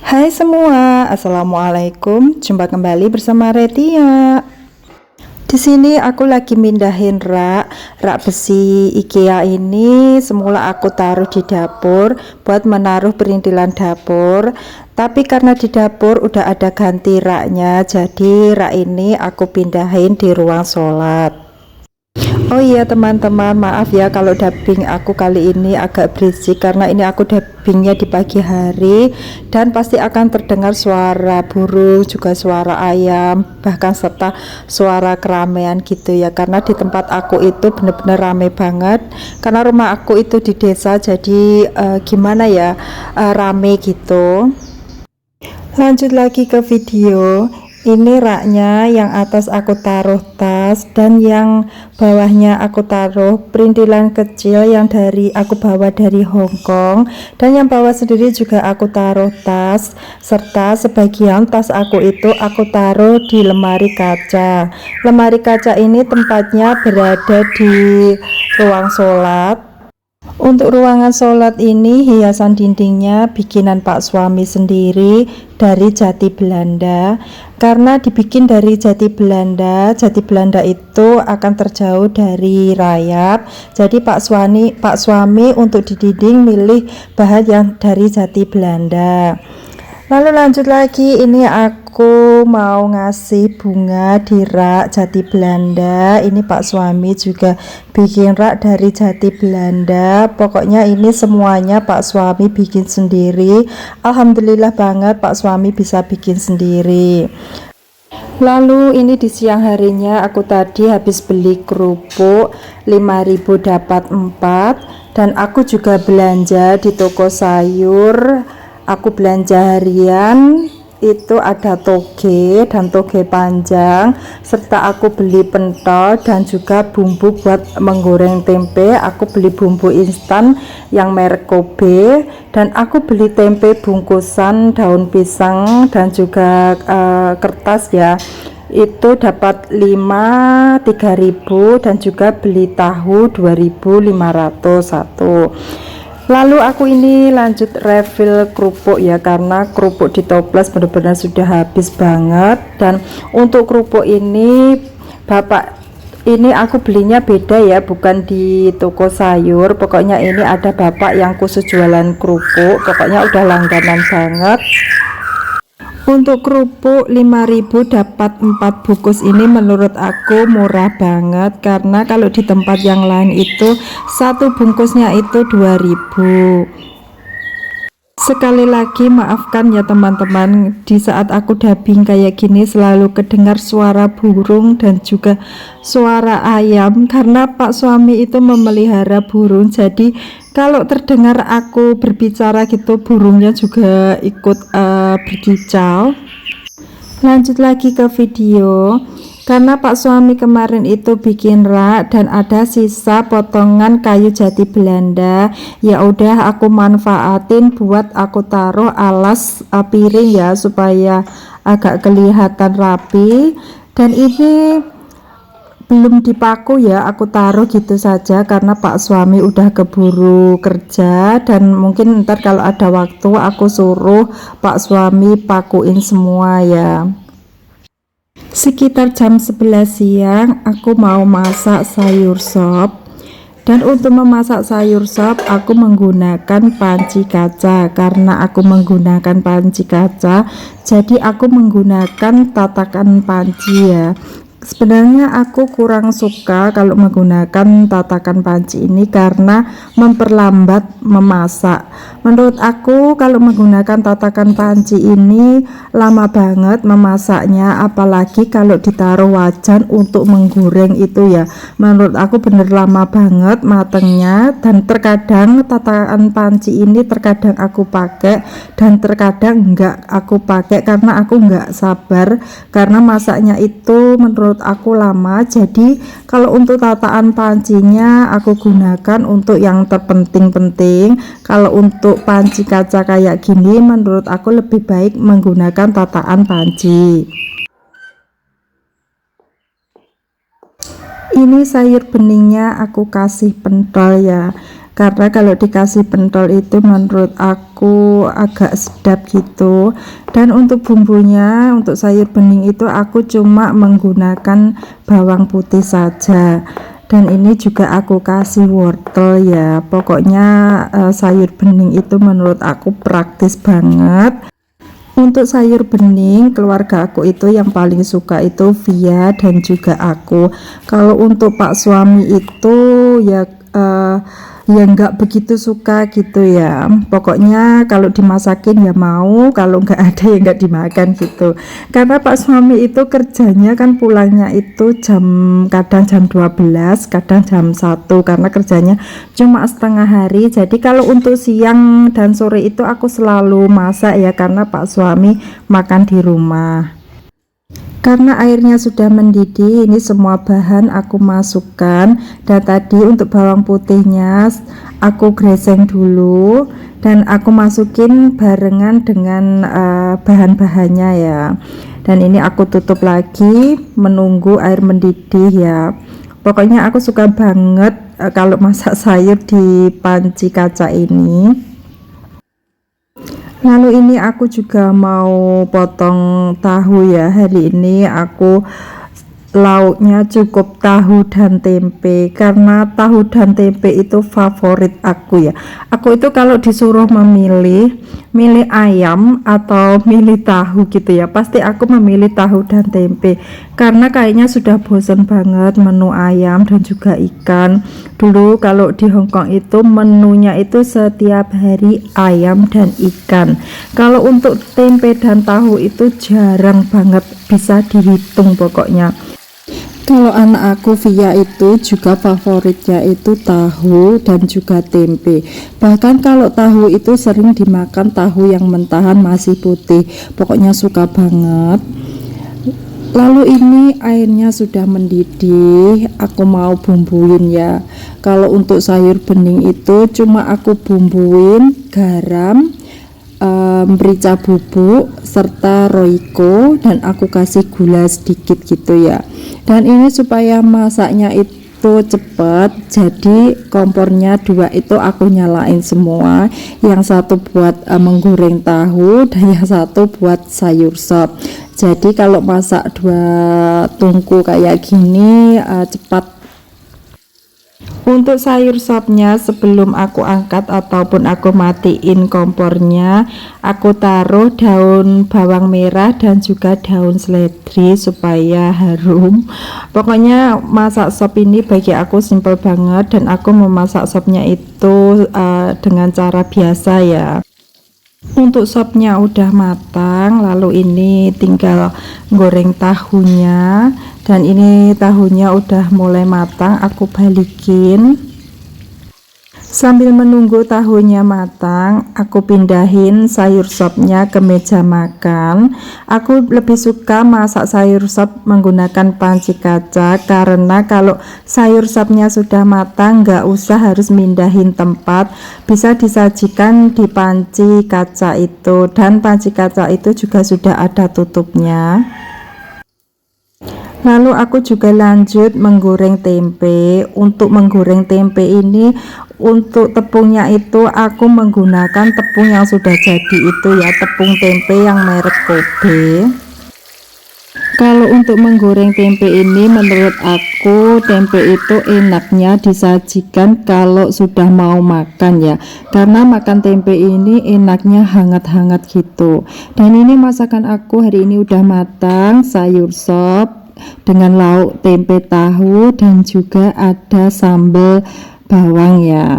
Hai semua, assalamualaikum. Jumpa kembali bersama Retia. Di sini aku lagi mindahin rak besi IKEA ini. Semula aku taruh di dapur buat menaruh perintilan dapur. Tapi karena di dapur udah ada ganti raknya, jadi rak ini aku pindahin di ruang sholat. Oh iya teman-teman, maaf ya kalau dubbing aku kali ini agak berisik karena ini aku dubbingnya di pagi hari dan pasti akan terdengar suara burung, juga suara ayam, bahkan serta suara keramaian gitu ya, karena di tempat aku itu bener-bener rame banget karena rumah aku itu di desa, jadi gimana ya, rame gitu. Lanjut lagi ke video. Ini raknya, yang atas aku taruh tas dan yang bawahnya aku taruh perintilan kecil yang aku bawa dari Hong Kong, dan yang bawah sendiri juga aku taruh tas, serta sebagian tas aku itu aku taruh di lemari kaca. Lemari kaca ini tempatnya berada di ruang sholat. Untuk ruangan sholat ini hiasan dindingnya bikinan Pak suami sendiri dari jati Belanda. Karena dibikin dari jati Belanda itu akan terjauh dari rayap. Jadi Pak suami untuk di dinding milih bahan yang dari jati Belanda. Lalu lanjut lagi, ini aku mau ngasih bunga di rak jati Belanda. Ini Pak suami juga bikin rak dari jati Belanda. Pokoknya ini semuanya Pak suami bikin sendiri. Alhamdulillah banget Pak suami bisa bikin sendiri. Lalu ini di siang harinya aku tadi habis beli kerupuk 5.000 dapat 4, dan aku juga belanja di toko sayur. Aku belanja harian itu ada toge dan toge panjang, serta aku beli pentol dan juga bumbu buat menggoreng tempe. Aku beli bumbu instan yang merek Kobe, dan aku beli tempe bungkusan daun pisang dan juga kertas ya, itu dapat 5 3.000, dan juga beli tahu 2.501. Lalu aku ini lanjut refill kerupuk ya, karena kerupuk di toples benar-benar sudah habis banget. Dan untuk kerupuk ini ini aku belinya beda ya, bukan di toko sayur. Pokoknya ini ada bapak yang khusus jualan kerupuk, pokoknya udah langganan banget. Untuk kerupuk 5.000 dapat 4 bungkus ini menurut aku murah banget, karena kalau di tempat yang lain itu satu bungkusnya itu 2.000. Sekali lagi maafkan ya teman-teman, di saat aku dubbing kayak gini selalu kedengar suara burung dan juga suara ayam, karena Pak suami itu memelihara burung. Jadi kalau terdengar aku berbicara gitu, burungnya juga ikut berkicau. Lanjut lagi ke video. Karena Pak suami kemarin itu bikin rak dan ada sisa potongan kayu jati Belanda, ya udah aku manfaatin buat aku taruh alas piring ya, supaya agak kelihatan rapi. Dan ini belum dipaku ya, aku taruh gitu saja karena Pak suami udah keburu kerja, dan mungkin ntar kalau ada waktu aku suruh Pak suami pakuin semua ya. Sekitar jam 11 siang aku mau masak sayur sop, dan untuk memasak sayur sop aku menggunakan panci kaca. Karena aku menggunakan panci kaca, jadi aku menggunakan tatakan panci ya. Sebenarnya aku kurang suka kalau menggunakan tatakan panci ini karena memperlambat memasak. Menurut aku kalau menggunakan tatakan panci ini lama banget memasaknya, apalagi kalau ditaruh wajan untuk menggoreng itu ya. Menurut aku bener lama banget matengnya, dan terkadang tatakan panci ini terkadang aku pakai dan terkadang enggak aku pakai karena aku enggak sabar, karena masaknya itu menurut aku lama. Jadi kalau untuk tataan pancinya aku gunakan untuk yang terpenting-penting. Kalau untuk panci kaca kayak gini menurut aku lebih baik menggunakan tataan panci. Ini sayur beningnya aku kasih pentol ya, karena kalau dikasih pentol itu menurut aku agak sedap gitu. Dan untuk bumbunya, untuk sayur bening itu aku cuma menggunakan bawang putih saja, dan ini juga aku kasih wortel ya. Pokoknya sayur bening itu menurut aku praktis banget. Untuk sayur bening, keluarga aku itu yang paling suka itu Via dan juga aku. Kalau untuk Pak suami itu ya ya nggak begitu suka gitu ya. Pokoknya kalau dimasakin ya mau, kalau nggak ada ya nggak dimakan gitu. Karena Pak suami itu kerjanya kan pulangnya itu kadang jam 12, kadang jam 1, karena kerjanya cuma setengah hari. Jadi kalau untuk siang dan sore itu aku selalu masak ya, karena Pak suami makan di rumah. Karena airnya sudah mendidih, ini semua bahan aku masukkan. Dan tadi untuk bawang putihnya aku greseng dulu, dan aku masukin barengan dengan bahan-bahannya ya. Dan ini aku tutup lagi menunggu air mendidih ya. Pokoknya aku suka banget kalau masak sayur di panci kaca ini. Lalu ini aku juga mau potong tahu ya. Hari ini aku lauknya cukup tahu dan tempe, karena tahu dan tempe itu favorit aku ya. Aku itu kalau disuruh milih ayam atau milih tahu gitu ya, pasti aku memilih tahu dan tempe, karena kayaknya sudah bosen banget menu ayam dan juga ikan. Dulu kalau di Hongkong itu menunya itu setiap hari ayam dan ikan. Kalau untuk tempe dan tahu itu jarang banget, bisa dihitung pokoknya. Kalau anak aku Via itu juga favoritnya itu tahu dan juga tempe. Bahkan kalau tahu itu sering dimakan tahu yang mentahan masih putih. Pokoknya suka banget. Lalu ini airnya sudah mendidih, aku mau bumbuin ya. Kalau untuk sayur bening itu cuma aku bumbuin garam, merica bubuk serta roiko, dan aku kasih gula sedikit gitu ya. Dan ini supaya masaknya itu cepat, jadi kompornya 2 itu aku nyalain semua. Yang satu buat menggoreng tahu, dan yang satu buat sayur sop. Jadi kalau masak 2 tungku kayak gini cepat. Untuk sayur sopnya, sebelum aku angkat ataupun aku matiin kompornya, aku taruh daun bawang merah dan juga daun seledri supaya harum. Pokoknya masak sop ini bagi aku simple banget, dan aku memasak sopnya itu dengan cara biasa ya. Untuk sopnya udah matang, lalu ini tinggal goreng tahunya. Dan ini tahunya udah mulai matang, aku balikin. Sambil menunggu tahunya matang, aku pindahin sayur sopnya ke meja makan. Aku lebih suka masak sayur sop menggunakan panci kaca, karena kalau sayur sopnya sudah matang nggak usah harus mindahin tempat, bisa disajikan di panci kaca itu. Dan panci kaca itu juga sudah ada tutupnya. Lalu aku juga lanjut menggoreng tempe. Untuk menggoreng tempe ini, untuk tepungnya itu aku menggunakan tepung yang sudah jadi itu ya, tepung tempe yang merek Kobe. Kalau untuk menggoreng tempe ini, menurut aku tempe itu enaknya disajikan kalau sudah mau makan ya, karena makan tempe ini enaknya hangat-hangat gitu. Dan ini masakan aku hari ini udah matang, sayur sop dengan lauk tempe tahu, dan juga ada sambal bawang ya.